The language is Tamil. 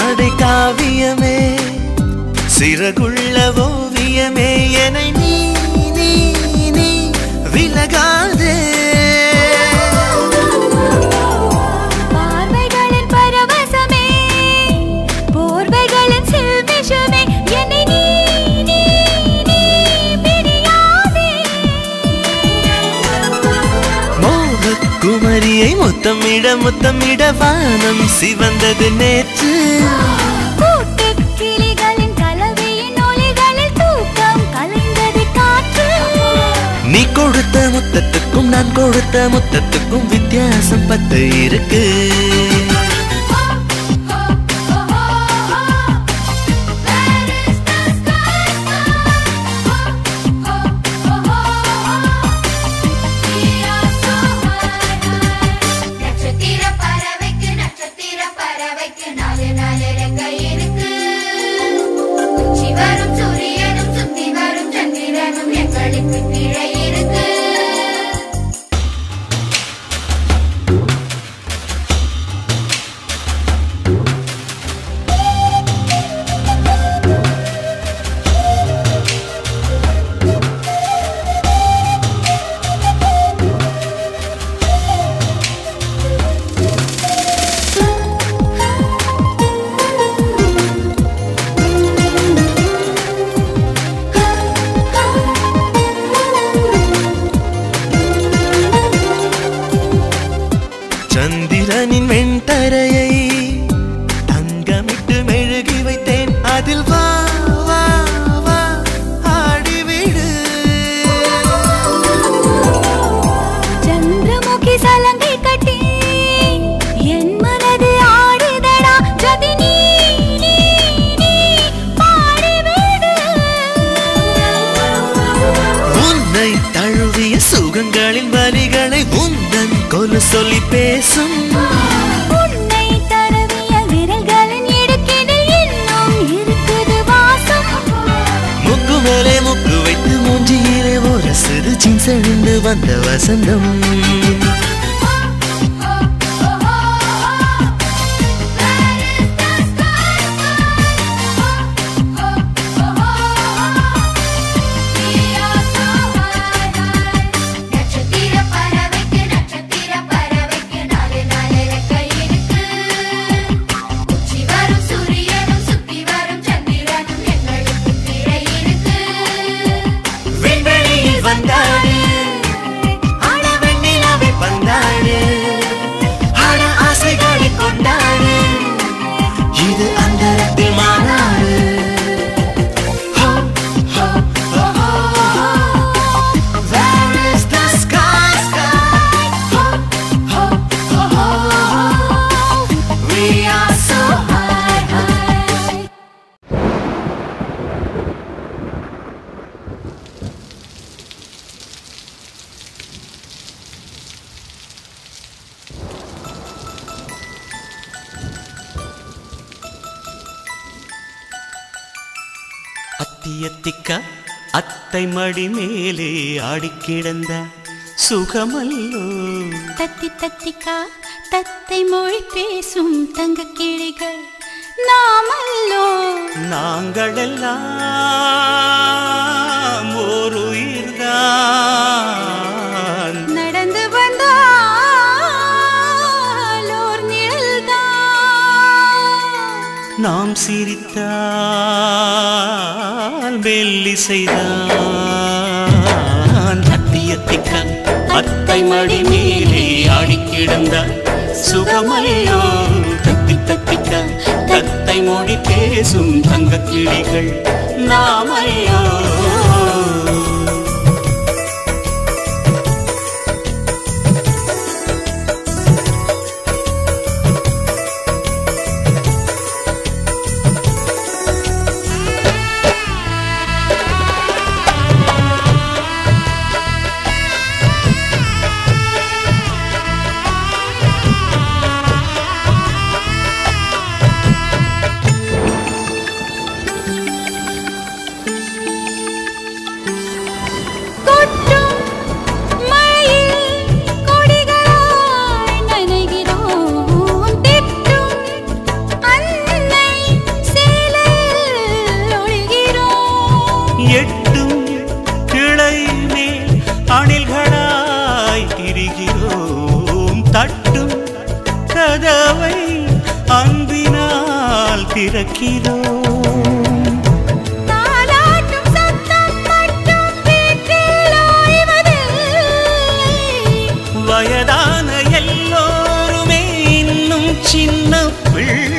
ஆடை காவியமே சிறகுள்ள ஓவியமே என்னை நீ நீ நீ விலகாதே பார்வைகளின் பரவசமே போர்வைகளின் செல்விஷமே என்னை நீ நீ நீ பிரியாதே மோகக்குமரியை முத்தமிட வானம் சிவந்தது நேற்று நீ கொடுத்த முத்தத்துக்கும் நான் கொடுத்த முத்தத்துக்கும் வித்தியாசம் 10 இருக்கு சந்திரனின் வெண்தரையை தங்கமிட்டு மெழுகி வைத்தேன் அதில் வா வா வா ஆடிவிடு சந்திரமுகி சலங்கை கட்டி என் மனது ஆடுதடா ஜதி நீ நீ நீ பாடிவிடு உன்னை தழுவிய சுகங்களின் வலிகளை உந்தன் கொலு சொல்லி பேசும் உன்னை தடவிய விரல்களின் இடுக்கினில் இன்னும் இருக்குது வாசம் முக்கு மேலே முக்கு வைத்து மூஞ்சியிலே ஒரு சிறு சின்செழுந்து வந்த வசந்தம் இது அந்தரத்தில் மாநாடு Where is the sky, sky? We are so high, high. அத்தியத்திக்க அத்தை மடி மேலே ஆடிக்கிடந்த சுகமல்லோ தத்தி தத்திக்கா தத்தை மொழி பேசும் தங்க கிளிகள் நாமல்லோ நாங்களெல்லாம் ஒரு உயிர்தான் நடந்து வந்தால் ஓர் நிழல்தான் நாம் சிரித்தால் மெல்லிசைதான் அத்தியத்திக்க அத்தை மடி மேலே ஆடிக்கிடந்த சுகமல்லோ தத்தி தத்திக்க தத்தை மொழி பேசும் தங்க கிளிகள் நாமல்லோ கதவை அன்பினால் திறக்கிறோம். தாலாட்டும் சத்தம் மட்டும் வீட்டில் ஓய்வதில்லை. வயதான எல்லோருமே இன்னும் சின்ன பிள்ளை.